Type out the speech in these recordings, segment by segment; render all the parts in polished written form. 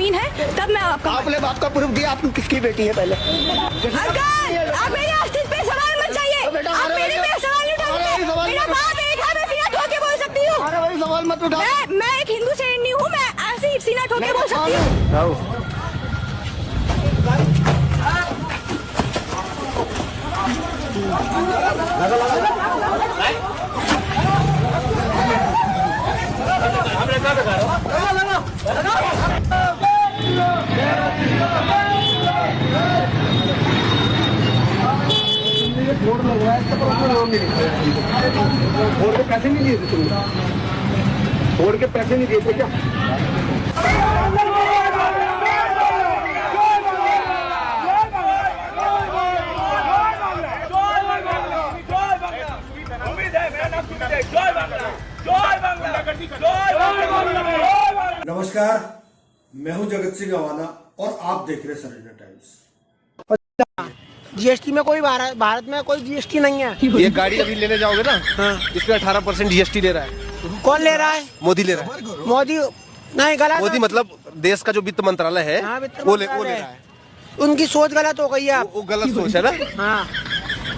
जमीन है तब मैं आपका आपने बाप का प्रूफ दिया, आप किसकी बेटी है पहले? अंकल आप मेरे अस्तित्व पे सवाल मत चाहिए, आप मेरे पे सवाल नहीं उठाओगे। मेरा बाप एक है, मैं सीना ठोक के बोल सकती हूँ। अरे भाई सवाल मत उठा। मैं एक हिंदू से नहीं हूँ, मैं ऐसे ही सीना ठोक के बोल सकती हूँ। बोर्ड लगवाया इसका लोन नहीं बोर्ड के पैसे नहीं दिए थे तुमने? बोर्ड के पैसे नहीं दिए थे क्या? नमस्कार, मैं हूं जगत सिंह अवाना और आप देख रहे हैं सरेंडर टाइम्स। जीएसटी में कोई भारत में कोई जीएसटी नहीं है। ये गाड़ी अभी लेने जाओगे ना, इस पे 18% जीएसटी ले रहा है। कौन ले रहा है? मोदी ले रहा है। मोदी नहीं, गलत। मोदी मतलब देश का जो वित्त मंत्रालय है, हाँ, वित्त वो ले मंत्रालय रहा है। उनकी सोच गलत हो गई है। वो गलत सोच है ना। हाँ,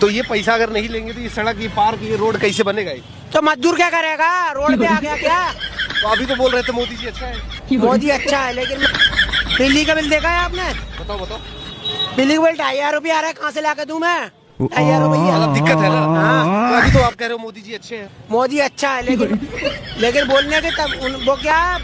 तो ये पैसा अगर नहीं लेंगे तो ये सड़क, ये पार्क, ये रोड कैसे बनेगा? ये तो मजदूर क्या करेगा? रोड पे आ गया क्या? तो अभी तो बोल रहे थे मोदी जी अच्छा है। मोदी अच्छा है, लेकिन बिजली का बिल देखा है आपने? बताओ बताओ। बिजली का बिल 2,500 रुपया आ रहा है, कहाँ से लाके दूं मैं? 2,500 रुपया। मतलब दिक्कत है ना। हाँ। तो अभी तो आप कह रहे हो मोदी जी अच्छे हैं। मोदी अच्छा है, लेकिन बोलने के तब वो क्या,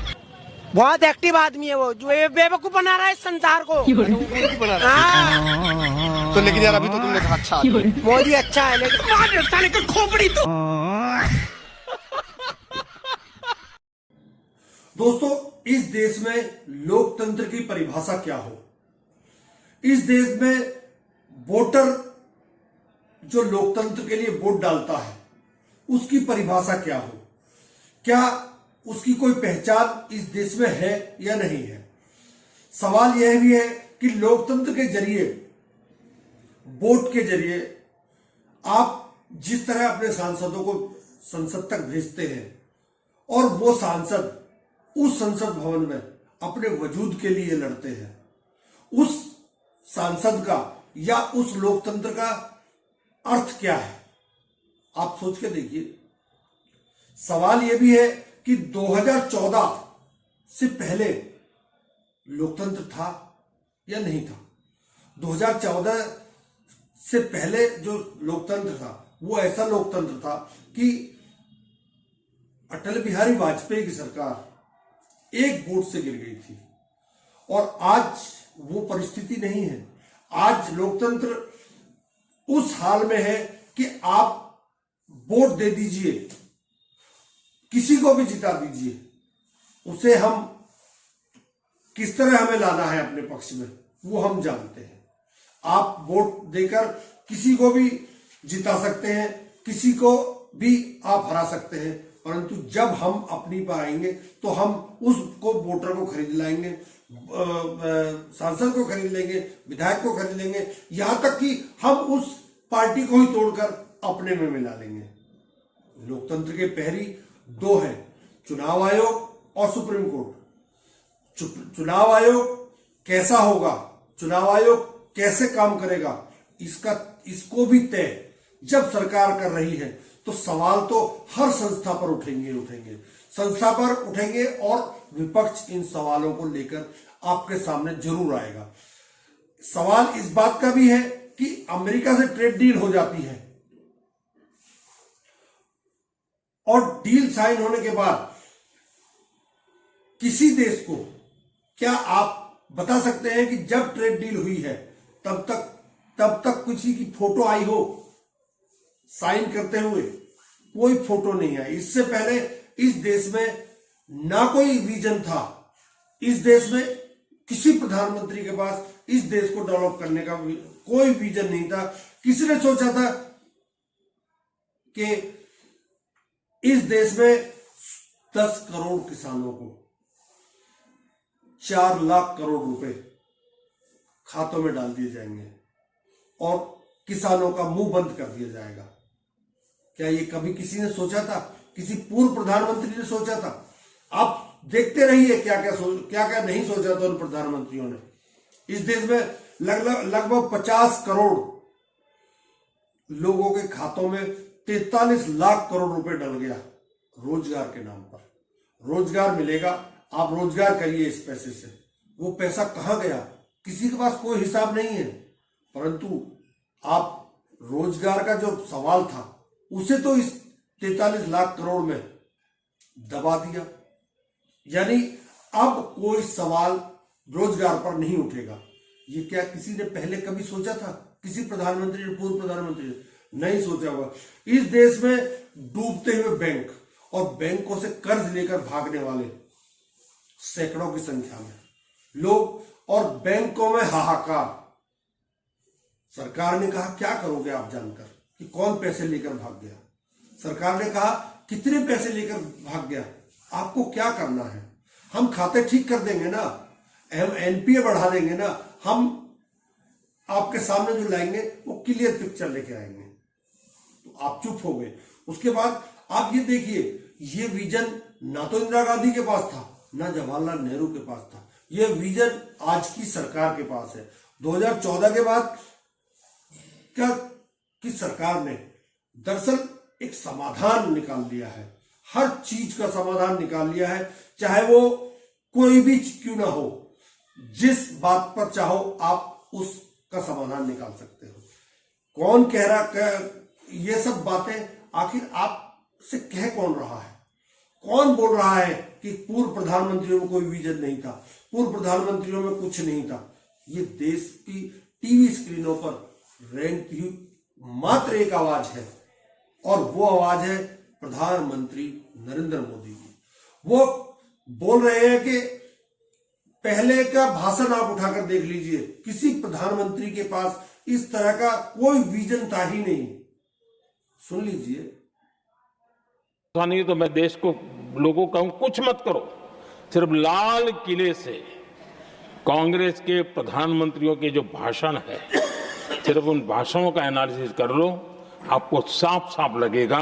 बहुत एक्टिव आदमी है वो, जो ये बेवकूफ बना रहा है इस संसार को। मोदी बना रहा हाँ, है। तो लेकिन यार अभी तो तुमने कहा अच्छा आदमी है। मोदी अच्छा है, लेकिन खोपड़ी तो। दोस्तों, इस देश में लोकतंत्र की परिभाषा क्या हो? इस देश में वोटर जो लोकतंत्र के लिए वोट डालता है, उसकी परिभाषा क्या हो? क्या उसकी कोई पहचान इस देश में है या नहीं है? सवाल यह भी है कि लोकतंत्र के जरिए, वोट के जरिए आप जिस तरह अपने सांसदों को संसद तक भेजते हैं और वो सांसद उस संसद भवन में अपने वजूद के लिए लड़ते हैं, उस सांसद का या उस लोकतंत्र का अर्थ क्या है? आप सोच के देखिए। सवाल यह भी है कि 2014 से पहले लोकतंत्र था या नहीं था? 2014 से पहले जो लोकतंत्र था वो ऐसा लोकतंत्र था कि अटल बिहारी वाजपेयी की सरकार एक वोट से गिर गई थी, और आज वो परिस्थिति नहीं है। आज लोकतंत्र उस हाल में है कि आप वोट दे दीजिए, किसी को भी जिता दीजिए, उसे हम किस तरह हमें लाना है अपने पक्ष में वो हम जानते हैं। आप वोट देकर किसी को भी जिता सकते हैं, किसी को भी आप हरा सकते हैं, परंतु जब हम अपनी पर आएंगे तो हम उसको, वोटर को खरीद लाएंगे, सांसद को खरीद लेंगे, विधायक को खरीद लेंगे, यहां तक कि हम उस पार्टी को ही तोड़कर अपने में मिला लेंगे। लोकतंत्र के पहरी दो हैं, चुनाव आयोग और सुप्रीम कोर्ट। चुनाव आयोग कैसा होगा, चुनाव आयोग कैसे काम करेगा, इसको भी तय जब सरकार कर रही है तो सवाल तो हर संस्था पर उठेंगे, संस्था पर उठेंगे, और विपक्ष इन सवालों को लेकर आपके सामने जरूर आएगा। सवाल इस बात का भी है कि अमेरिका से ट्रेड डील हो जाती है और डील साइन होने के बाद किसी देश को, क्या आप बता सकते हैं कि जब ट्रेड डील हुई है तब तक किसी की फोटो आई हो साइन करते हुए? कोई फोटो नहीं आई। इससे पहले इस देश में ना कोई विजन था, इस देश में किसी प्रधानमंत्री के पास इस देश को डेवलप करने का कोई विजन नहीं था। किसी ने सोचा था कि इस देश में 10 करोड़ किसानों को 4 लाख करोड़ रुपए खातों में डाल दिए जाएंगे और किसानों का मुंह बंद कर दिया जाएगा? क्या ये कभी किसी ने सोचा था? किसी पूर्व प्रधानमंत्री ने सोचा था? आप देखते रहिए क्या क्या नहीं सोचा था उन प्रधानमंत्रियों ने। इस देश में लगभग 50 करोड़ लोगों के खातों में 43 लाख करोड़ रुपए डल गया रोजगार के नाम पर। रोजगार मिलेगा, आप रोजगार करिए इस पैसे से। वो पैसा कहां गया किसी के पास कोई हिसाब नहीं है, परंतु आप रोजगार का जो सवाल था उसे तो इस 43 लाख करोड़ में दबा दिया। यानी अब कोई सवाल रोजगार पर नहीं उठेगा। ये क्या किसी ने पहले कभी सोचा था? किसी प्रधानमंत्री ने, पूर्व प्रधानमंत्री ने नहीं सोचा होगा। इस देश में डूबते हुए बैंक और बैंकों से कर्ज लेकर भागने वाले सैकड़ों की संख्या में लोग और बैंकों में हाहाकार। सरकार ने कहा क्या करोगे आप जानकर कि कौन पैसे लेकर भाग गया। सरकार ने कहा कितने पैसे लेकर भाग गया, आपको क्या करना है, हम खाते ठीक कर देंगे ना, हम एनपीए बढ़ा देंगे ना, हम आपके सामने जो लाएंगे वो क्लियर पिक्चर लेके आएंगे। तो आप चुप हो गए। उसके बाद आप ये देखिए, ये विजन ना तो इंदिरा गांधी के पास था ना जवाहरलाल नेहरू के पास था। ये विजन आज की सरकार के पास है। 2014 के बाद क्या कि सरकार ने दरअसल एक समाधान निकाल लिया है, हर चीज का समाधान निकाल लिया है, चाहे वो कोई भी क्यों ना हो, जिस बात पर चाहो आप उसका समाधान निकाल सकते हो। कौन कह रहा ये सब बातें, आखिर आपसे कह कौन रहा है? कौन बोल रहा है कि पूर्व प्रधानमंत्रियों में कोई विजन नहीं था, पूर्व प्रधानमंत्रियों में कुछ नहीं था? ये देश की टीवी स्क्रीनों पर रेंगती हुई मात्र एक आवाज है, और वो आवाज है प्रधानमंत्री नरेंद्र मोदी की। वो बोल रहे हैं कि पहले का भाषण आप उठाकर देख लीजिए, किसी प्रधानमंत्री के पास इस तरह का कोई विजन था ही नहीं। सुन लीजिए। नहीं तो मैं देश को, लोगों को कहूं कुछ मत करो, सिर्फ लाल किले से कांग्रेस के प्रधानमंत्रियों के जो भाषण है, सिर्फ उन भाषणों का एनालिसिस कर लो, आपको साफ साफ लगेगा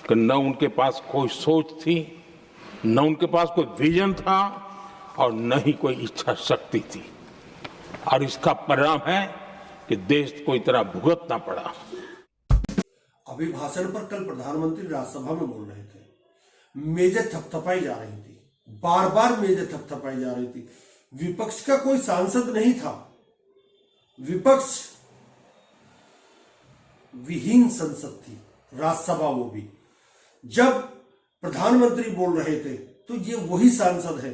कि न उनके पास कोई सोच थी, न उनके पास कोई विजन था, और न ही कोई इच्छा शक्ति थी। और इसका परिणाम है कि देश को इतना भुगतना पड़ा। अभी भाषण पर कल प्रधानमंत्री राज्यसभा में बोल रहे थे, मेजें थपथपाई जा रही थी, बार बार मेजें थपथपाई जा रही थी। विपक्ष का कोई सांसद नहीं था, विपक्ष विहीन संसद थी राज्यसभा, वो भी। जब प्रधानमंत्री बोल रहे थे तो ये वही सांसद है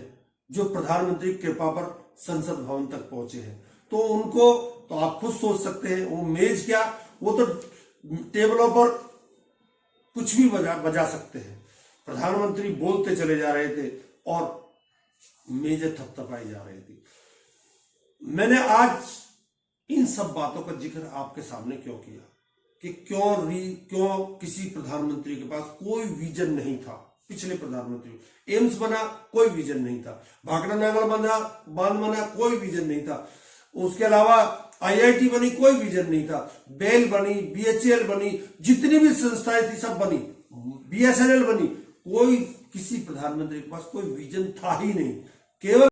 जो प्रधानमंत्री की कृपा पर संसद भवन तक पहुंचे हैं। तो उनको तो आप खुद सोच सकते हैं, वो मेज क्या, वो तो टेबलों पर कुछ भी बजा सकते हैं। प्रधानमंत्री बोलते चले जा रहे थे और मेजें थपथपाई जा रही थी। मैंने आज इन सब बातों का जिक्र आपके सामने क्यों किया कि क्यों किसी प्रधानमंत्री के पास कोई विजन नहीं था। पिछले प्रधानमंत्री, एम्स बना कोई विजन नहीं था, भाखड़ा नागल बांध बना कोई विजन नहीं था, उसके अलावा आईआईटी बनी कोई विजन नहीं था, बेल बनी, बीएचईएल बनी, जितनी भी संस्थाएं थी सब बनी, बीएसएनएल बनी, कोई किसी प्रधानमंत्री के पास कोई विजन था ही नहीं, केवल।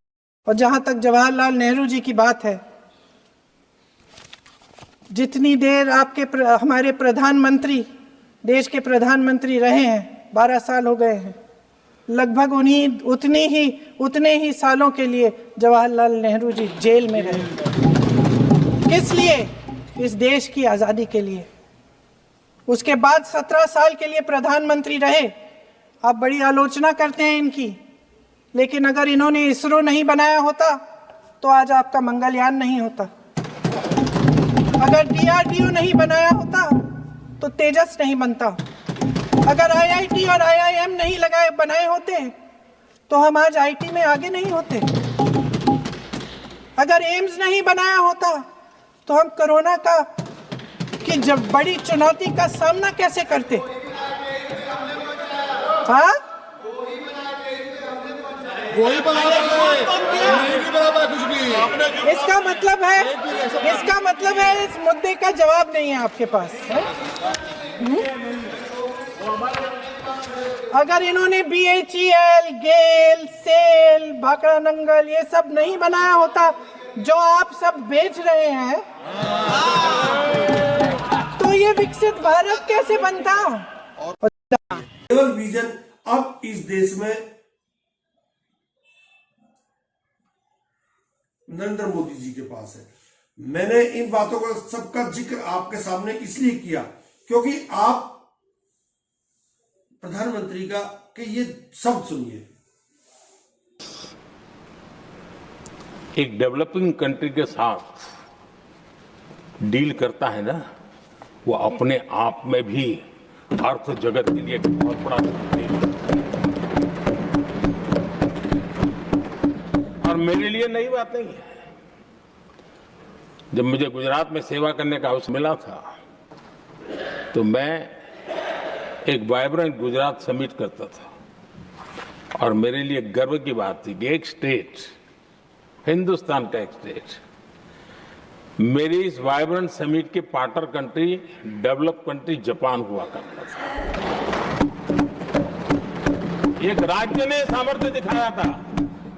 और जहां तक जवाहरलाल नेहरू जी की बात है, जितनी देर हमारे प्रधानमंत्री देश के प्रधानमंत्री रहे हैं, 12 साल हो गए हैं, लगभग उतने ही सालों के लिए जवाहरलाल नेहरू जी जेल में रहे। किस लिए? इस देश की आज़ादी के लिए। उसके बाद 17 साल के लिए प्रधानमंत्री रहे। आप बड़ी आलोचना करते हैं इनकी, लेकिन अगर इन्होंने इसरो नहीं बनाया होता तो आज आपका मंगलयान नहीं होता। अगर डीआरडीओ नहीं बनाया होता तो तेजस नहीं बनता। अगर आईआईटी और आईआईएम नहीं बनाए होते तो हम आज आईटी में आगे नहीं होते। अगर एम्स नहीं बनाया होता तो हम कोरोना की जब बड़ी चुनौती का सामना कैसे करते? हाँ, इसका मतलब है इस मुद्दे का जवाब नहीं है आपके पास। अगर इन्होंने BHEL, गेल, सेल, भाखड़ा नंगल ये सब नहीं बनाया होता जो आप सब बेच रहे हैं, तो ये विकसित भारत कैसे बनता? केवल विजन अब इस देश में नरेंद्र मोदी जी के पास है। मैंने इन बातों का सबका जिक्र आपके सामने इसलिए किया क्योंकि आप प्रधानमंत्री का कि ये शब्द सुनिए। एक डेवलपिंग कंट्री के साथ डील करता है ना, वो अपने आप में भी अर्थ जगत के लिए एक बहुत बड़ा चुनौती है। और मेरे लिए नई बात नहीं है। जब मुझे गुजरात में सेवा करने का अवसर मिला था तो मैं एक वाइब्रेंट गुजरात समिट करता था और मेरे लिए गर्व की बात थी कि एक स्टेट, हिंदुस्तान का एक स्टेट, मेरी इस वाइब्रेंट समिट के partner country, develop country Japan हुआ करता था। एक राज्य ने सामर्थ्य दिखाया था,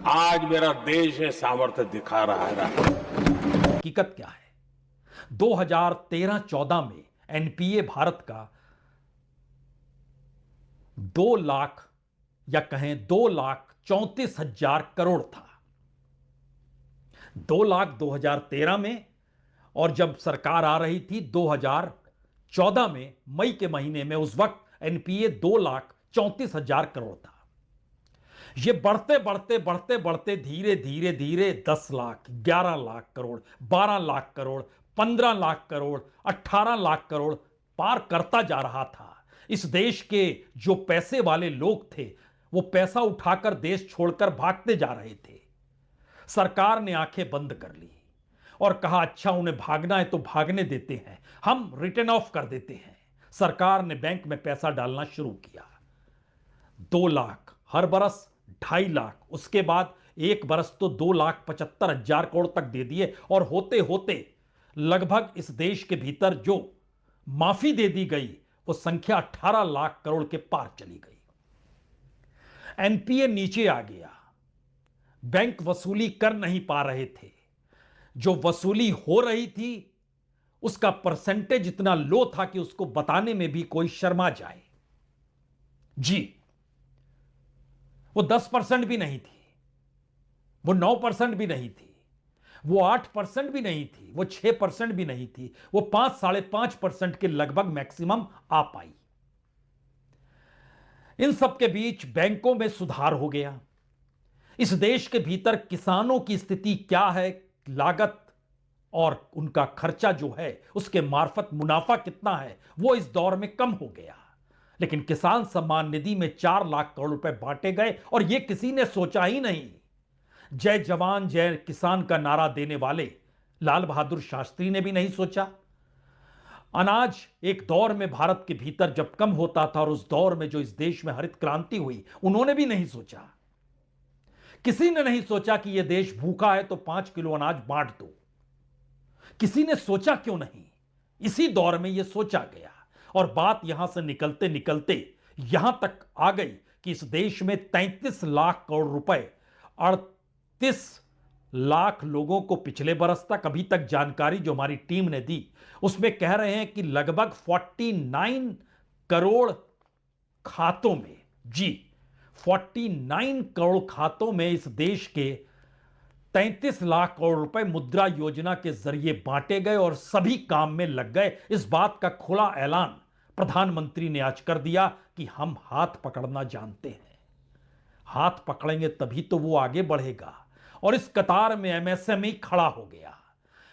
आज मेरा देश है सामर्थ्य दिखा रहा है। हकीकत क्या है? 2013-14 में एनपीए भारत का 2 लाख या कहें 2,34,000 करोड़ था। 2 लाख 2013 में, और जब सरकार आ रही थी 2014 में मई के महीने में, उस वक्त एनपीए 2,34,000 करोड़ था। ये बढ़ते बढ़ते बढ़ते बढ़ते धीरे धीरे धीरे 10 लाख, 11 लाख करोड़, 12 लाख करोड़, 15 लाख करोड़, 18 लाख करोड़ पार करता जा रहा था। इस देश के जो पैसे वाले लोग थे वो पैसा उठाकर देश छोड़कर भागते जा रहे थे। सरकार ने आंखें बंद कर ली और कहा अच्छा उन्हें भागना है तो भागने देते हैं, हम रिटर्न ऑफ कर देते हैं। सरकार ने बैंक में पैसा डालना शुरू किया। 2 लाख हर बरस, 2.5 लाख, उसके बाद एक बरस तो 2,75,000 करोड़ तक दे दिए और होते होते लगभग इस देश के भीतर जो माफी दे दी गई वो संख्या 18 लाख करोड़ के पार चली गई। एनपीए नीचे आ गया, बैंक वसूली कर नहीं पा रहे थे, जो वसूली हो रही थी उसका परसेंटेज इतना लो था कि उसको बताने में भी कोई शर्मा जाए। जी, वो 10% भी नहीं थी, वो 9% भी नहीं थी, वो 8% भी नहीं थी, वो 6% भी नहीं थी, वो 5-5.5% के लगभग मैक्सिमम आ पाई। इन सब के बीच बैंकों में सुधार हो गया। इस देश के भीतर किसानों की स्थिति क्या है, लागत और उनका खर्चा जो है उसके मार्फत मुनाफा कितना है, वो इस दौर में कम हो गया। लेकिन किसान सम्मान निधि में 4 लाख करोड़ रुपए बांटे गए और यह किसी ने सोचा ही नहीं। जय जवान जय किसान का नारा देने वाले लाल बहादुर शास्त्री ने भी नहीं सोचा। अनाज एक दौर में भारत के भीतर जब कम होता था और उस दौर में जो इस देश में हरित क्रांति हुई, उन्होंने भी नहीं सोचा। किसी ने नहीं सोचा कि यह देश भूखा है तो 5 किलो अनाज बांट दो। किसी ने सोचा क्यों नहीं? इसी दौर में यह सोचा गया और बात यहां से निकलते निकलते यहां तक आ गई कि इस देश में 33 लाख करोड़ रुपए 38 लाख लोगों को पिछले बरस तक, अभी तक जानकारी जो हमारी टीम ने दी उसमें कह रहे हैं कि लगभग 49 करोड़ खातों में, जी 49 करोड़ खातों में इस देश के 33 लाख करोड़ रुपए मुद्रा योजना के जरिए बांटे गए और सभी काम में लग गए। इस बात का खुला ऐलान प्रधानमंत्री ने आज कर दिया कि हम हाथ पकड़ना जानते हैं। हाथ पकड़ेंगे तभी तो वो आगे बढ़ेगा और इस कतार में एमएसएमई खड़ा हो गया।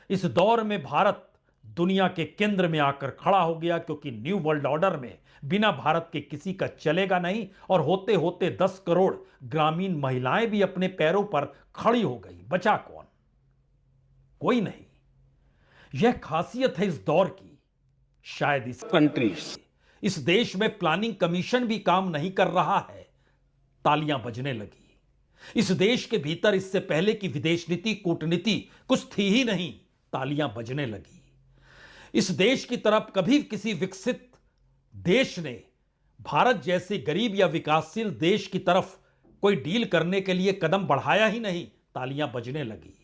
इस दौर में भारत दुनिया के केंद्र में आकर खड़ा हो गया क्योंकि न्यू वर्ल्ड ऑर्डर में बिना भारत के किसी का चलेगा नहीं और होते होते 10 करोड़ ग्रामीण महिलाएं भी अपने पैरों पर खड़ी हो गई। बचा कौन? कोई नहीं। यह खासियत है इस दौर की। शायद इस कंट्रीज, इस देश में प्लानिंग कमीशन भी काम नहीं कर रहा है, तालियां बजने लगी। इस देश के भीतर इससे पहले की विदेश नीति, कूटनीति कुछ थी ही नहीं, तालियां बजने लगी। इस देश की तरफ कभी किसी विकसित देश ने भारत जैसे गरीब या विकासशील देश की तरफ कोई डील करने के लिए कदम बढ़ाया ही नहीं, तालियां बजने लगी।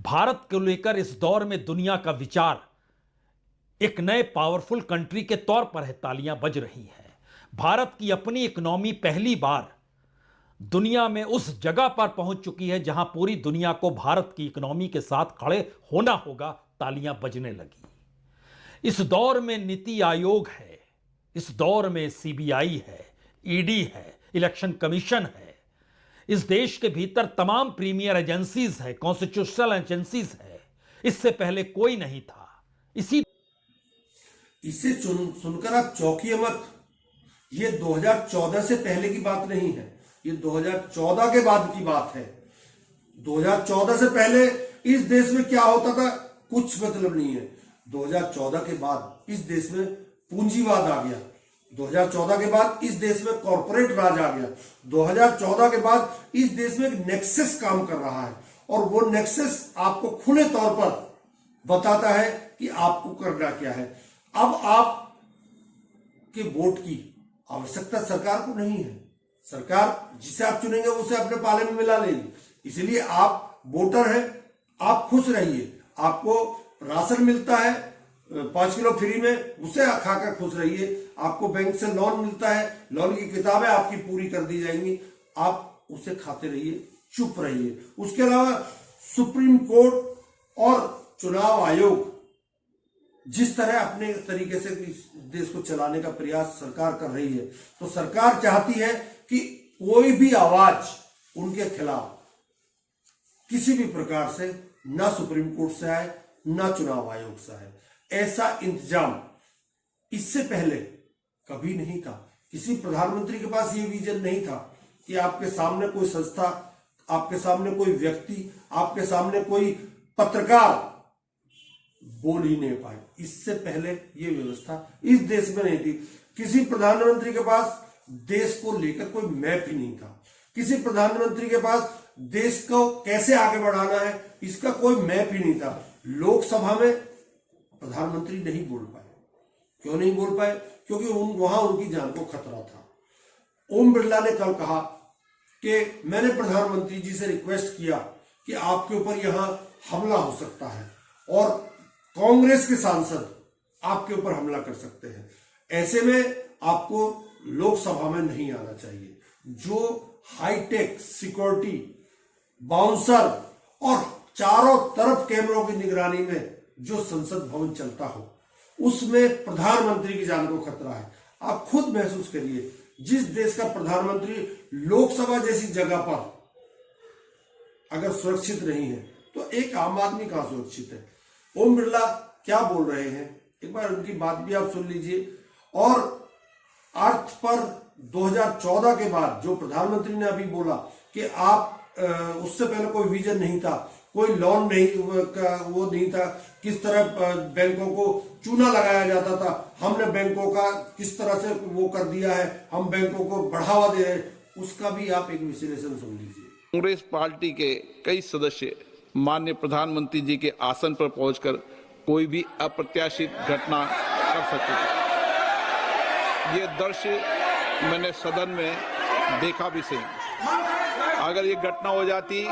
भारत को लेकर इस दौर में दुनिया का विचार एक नए पावरफुल कंट्री के तौर पर है, तालियां बज रही हैं। भारत की अपनी इकोनॉमी पहली बार दुनिया में उस जगह पर पहुंच चुकी है जहां पूरी दुनिया को भारत की इकोनॉमी के साथ खड़े होना होगा, तालियां बजने लगी। इस दौर में नीति आयोग है, इस दौर में सीबीआई है, ईडी है, इलेक्शन कमीशन है, इस देश के भीतर तमाम प्रीमियर एजेंसीज है, कॉन्स्टिट्यूशनल एजेंसीज है। इससे पहले कोई नहीं था। इसे सुनकर आप चौंकिए मत। ये 2014 से पहले की बात नहीं है, ये 2014 के बाद की बात है। 2014 से पहले इस देश में क्या होता था कुछ मतलब नहीं है। 2014 के बाद इस देश में पूंजीवाद आ गया। 2014 के बाद इस देश में कॉर्पोरेट राज आ गया। 2014 के बाद इस देश में एक नेक्सस काम कर रहा है और वो नेक्सस आपको खुले तौर पर बताता है कि आपको करना क्या है। अब आप के वोट की आवश्यकता सरकार को नहीं है। सरकार जिसे आप चुनेंगे उसे अपने पाले में मिला लेगी। इसलिए आप वोटर हैं, आप खुश रहिए। आपको राशन मिलता है 5 किलो फ्री में, उसे खाकर खुश रहिए। आपको बैंक से लोन मिलता है, लोन की किताबें आपकी पूरी कर दी जाएंगी, आप उसे खाते रहिए, चुप रहिए। उसके अलावा सुप्रीम कोर्ट और चुनाव आयोग जिस तरह अपने तरीके से इस देश को चलाने का प्रयास सरकार कर रही है, तो सरकार चाहती है कि कोई भी आवाज उनके खिलाफ किसी भी प्रकार से ना सुप्रीम कोर्ट से आए ना चुनाव आयोग से आए। ऐसा इंतजाम इससे पहले कभी नहीं था। किसी प्रधानमंत्री के पास ये विजन नहीं था कि आपके सामने कोई संस्था, आपके सामने कोई व्यक्ति, आपके सामने कोई पत्रकार बोल ही नहीं पाए। इससे पहले ये व्यवस्था इस देश में नहीं थी। किसी प्रधानमंत्री के पास देश को लेकर कोई मैप ही नहीं था। किसी प्रधानमंत्री के पास देश को कैसे आगे बढ़ाना है इसका कोई मैप ही नहीं था। लोकसभा में प्रधानमंत्री नहीं बोल पाए। क्यों नहीं बोल पाए? क्योंकि वहां उनकी जान को खतरा था। ओम बिरला ने कल कहा कि मैंने प्रधानमंत्री जी से रिक्वेस्ट किया कि आपके ऊपर यहां हमला हो सकता है और कांग्रेस के सांसद आपके ऊपर हमला कर सकते हैं। ऐसे में आपको लोकसभा में नहीं आना चाहिए। जो हाईटेक सिक्योरिटी, बाउंसर और चारों तरफ कैमरों की निगरानी में जो संसद भवन चलता हो, उसमें प्रधानमंत्री की जान को खतरा है। आप खुद महसूस करिए, जिस देश का प्रधानमंत्री लोकसभा जैसी जगह पर अगर सुरक्षित नहीं है तो एक आम आदमी कहां सुरक्षित है। ओम बिरला क्या बोल रहे हैं, एक बार उनकी बात भी आप सुन लीजिए। और अर्थ पर 2014 के बाद जो प्रधानमंत्री ने अभी बोला कि आप उससे पहले कोई विजन नहीं था, कोई लोन नहीं वो नहीं था, किस तरह बैंकों को चूना लगाया जाता था, हमने बैंकों का किस तरह से वो कर दिया है, हम बैंकों को बढ़ावा दे रहे हैं, उसका भी आप एक विश्लेषण सुन लीजिए। कांग्रेस पार्टी के कई सदस्य माननीय प्रधानमंत्री जी के आसन पर पहुंचकर कोई भी अप्रत्याशित घटना कर सकते थे। ये दृश्य मैंने सदन में देखा भी सही। अगर ये घटना हो जाती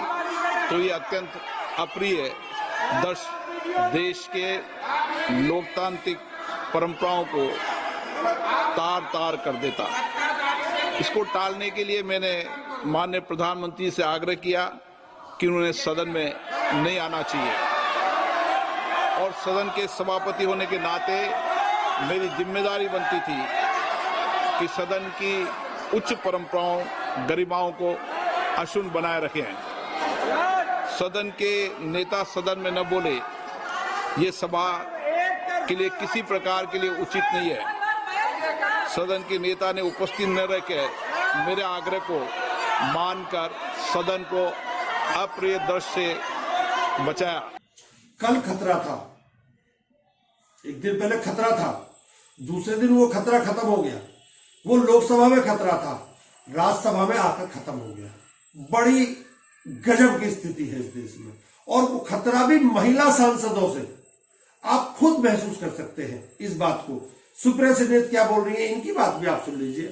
तो ये अत्यंत अप्रिय दृश्य देश के लोकतांत्रिक परंपराओं को तार तार कर देता। इसको टालने के लिए मैंने माननीय प्रधानमंत्री से आग्रह किया कि उन्होंने सदन में नहीं आना चाहिए और सदन के सभापति होने के नाते मेरी जिम्मेदारी बनती थी कि सदन की उच्च परंपराओं, गरिमाओं को अक्षुण्ण बनाए रखें। सदन के नेता सदन में न बोले, ये सभा के लिए किसी प्रकार के लिए उचित नहीं है। सदन के नेता ने उपस्थित न रहकर मेरे आग्रह को मानकर सदन को अप्रिय दृश्य से बचाया। कल खतरा था, एक दिन पहले खतरा था, दूसरे दिन वो खतरा खत्म हो गया। वो लोकसभा में खतरा था, राज्यसभा में आकर खत्म हो गया। बड़ी गजब की स्थिति है इस देश में, और वो खतरा भी महिला सांसदों से। आप खुद महसूस कर सकते हैं इस बात को। सुप्रिया सेनेत क्या बोल रही है, इनकी बात भी आप सुन लीजिए।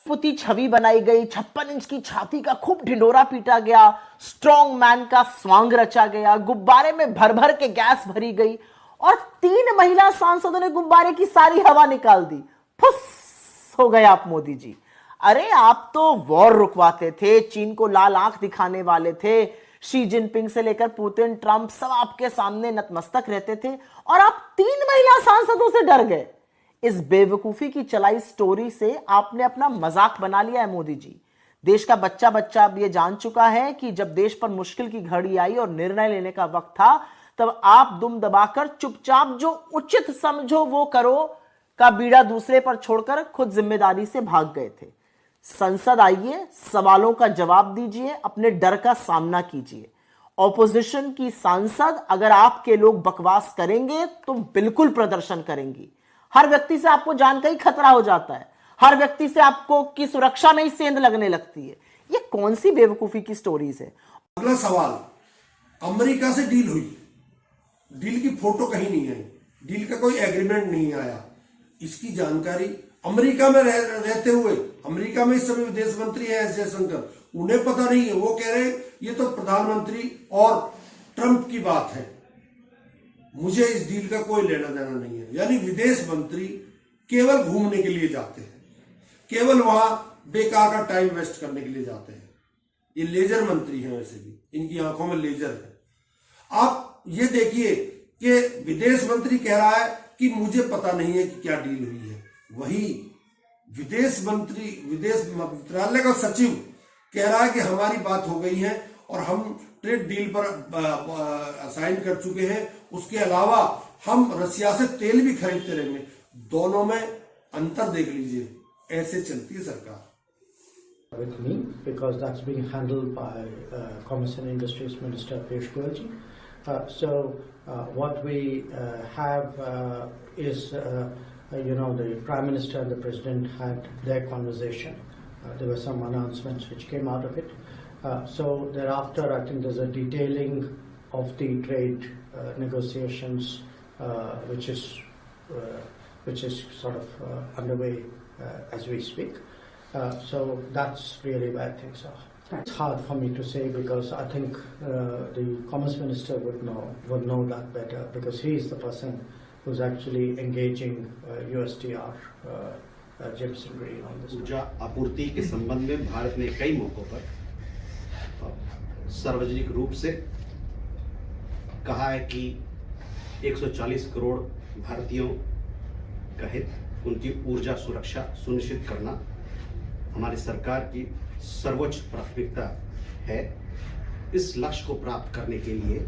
पुती छवि बनाई गई, 56 इंच की छाती का खूब ढिंडोरा पीटा गया, स्ट्रॉन्ग मैन का स्वांग रचा गया, गुब्बारे में भर भर के गैस भरी गई और 3 महिला सांसदों ने गुब्बारे की सारी हवा निकाल दी। फुस हो गए आप मोदी जी। अरे आप तो वॉर रुकवाते थे, चीन को लाल आंख दिखाने वाले थे, शी जिनपिंग से लेकर पुतिन, ट्रंप सब आपके सामने नतमस्तक रहते थे और आप 3 महिला सांसदों से डर गए। इस बेवकूफी की चलाई स्टोरी से आपने अपना मजाक बना लिया है मोदी जी। देश का बच्चा बच्चा अब यह जान चुका है कि जब देश पर मुश्किल की घड़ी आई और निर्णय लेने का वक्त था, तब आप दुम दबाकर चुपचाप जो उचित समझो वो करो का बीड़ा दूसरे पर छोड़कर खुद जिम्मेदारी से भाग गए थे। संसद आइए, सवालों का जवाब दीजिए, अपने डर का सामना कीजिए। ऑपोजिशन की सांसद अगर आपके लोग बकवास करेंगे तो बिल्कुल प्रदर्शन करेंगी। हर व्यक्ति से आपको जान का ही खतरा हो जाता है, हर व्यक्ति से आपको की सुरक्षा में ही सेंध लगने लगती है। ये कौन सी बेवकूफी की स्टोरीज है। अगला सवाल, अमेरिका से डील हुई, डील की फोटो कहीं नहीं आई, डील का कोई एग्रीमेंट नहीं आया, इसकी जानकारी अमेरिका में रहते हुए, अमेरिका में इस समय विदेश मंत्री है एस जयशंकर, उन्हें पता नहीं है। वो कह रहे हैं ये तो प्रधानमंत्री और ट्रंप की बात है, मुझे इस डील का कोई लेना देना नहीं है। यानी विदेश मंत्री केवल घूमने के लिए जाते हैं, केवल वहां बेकार का टाइम वेस्ट करने के लिए जाते हैं। ये लेजर मंत्री हैं, वैसे भी इनकी आंखों में लेजर है। आप ये देखिए कि विदेश मंत्री कह रहा है कि मुझे पता नहीं है कि क्या डील हुई है, वही विदेश मंत्रालय का सचिव कह रहा है कि हमारी बात हो गई है और हम ट्रेड डील पर साइन कर चुके हैं, उसके अलावा हम रसिया से तेल भी खरीदते रहेंगे। दोनों में अंतर देख लीजिए, ऐसे चलती है सरकार। With me, because that's being handled by Commerce and Industries Minister Piyush Goyal. What we have is, the Prime Minister and the President had their conversation. There were some announcements which came out of it. So thereafter, I think there's a detailing of the trade negotiations, which is sort of underway as we speak. So that's really where things are. It's hard for me to say because I think the Commerce Minister would know that better because he is the person who's actually engaging USTR, Jimson Green on this. ऊर्जा आपूर्ति के संबंध में भारत ने कई मौकों पर सार्वजनिक रूप से कहा है कि 140 करोड़ भारतीयों का हित, उनकी ऊर्जा सुरक्षा सुनिश्चित करना हमारी सरकार की सर्वोच्च प्राथमिकता है। इस लक्ष्य को प्राप्त करने के लिए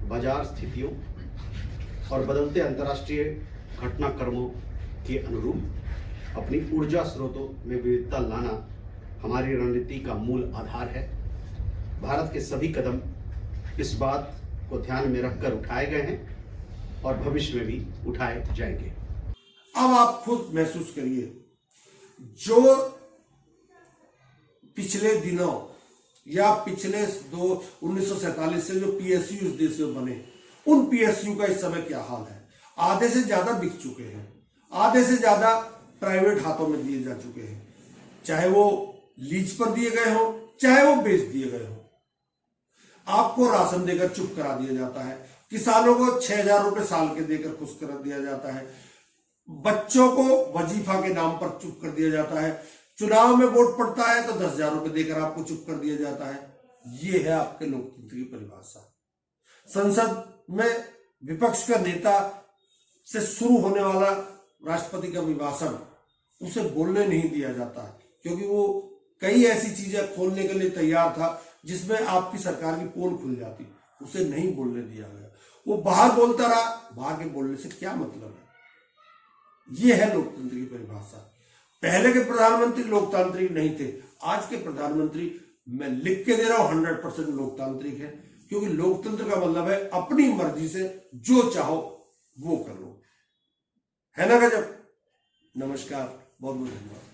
बाजार स्थितियों और बदलते अंतर्राष्ट्रीय घटनाक्रमों के अनुरूप अपनी ऊर्जा स्रोतों में विविधता लाना हमारी रणनीति का मूल आधार है। भारत के सभी कदम इस बात को ध्यान में रखकर उठाए गए हैं और भविष्य में भी उठाए जाएंगे। अब आप खुद महसूस करिए, जो पिछले दिनों या पिछले 1947 से जो पीएसयू इस देश में बने, उन पीएसयू का इस समय क्या हाल है। आधे से ज्यादा बिक चुके हैं, आधे से ज्यादा प्राइवेट हाथों में दिए जा चुके हैं, चाहे वो लीज पर दिए गए हो, चाहे वो बेच दिए गए हो। आपको राशन देकर चुप करा दिया जाता है, किसानों को 6,000 रुपए साल के देकर खुश कर दिया जाता है, बच्चों को वजीफा के नाम पर चुप कर दिया जाता है, चुनाव में वोट पड़ता है तो 10,000 रुपए देकर आपको चुप कर दिया जाता है। ये है आपके लोकतंत्र की परिभाषा। संसद में विपक्ष का नेता से शुरू होने वाला राष्ट्रपति का अभिभाषण उसे बोलने नहीं दिया जाता है, क्योंकि वो कई ऐसी चीजें खोलने के लिए तैयार था जिसमें आपकी सरकार की पोल खुल जाती, उसे नहीं बोलने दिया गया। वो बाहर बोलता रहा, बाहर के बोलने से क्या मतलब है। ये है लोकतंत्र की परिभाषा। पहले के प्रधानमंत्री लोकतांत्रिक नहीं थे, आज के प्रधानमंत्री मैं लिख के दे रहा हूं 100% लोकतांत्रिक है, क्योंकि लोकतंत्र का मतलब है अपनी मर्जी से जो चाहो वो कर लो, है ना गजब। नमस्कार, बहुत बहुत धन्यवाद।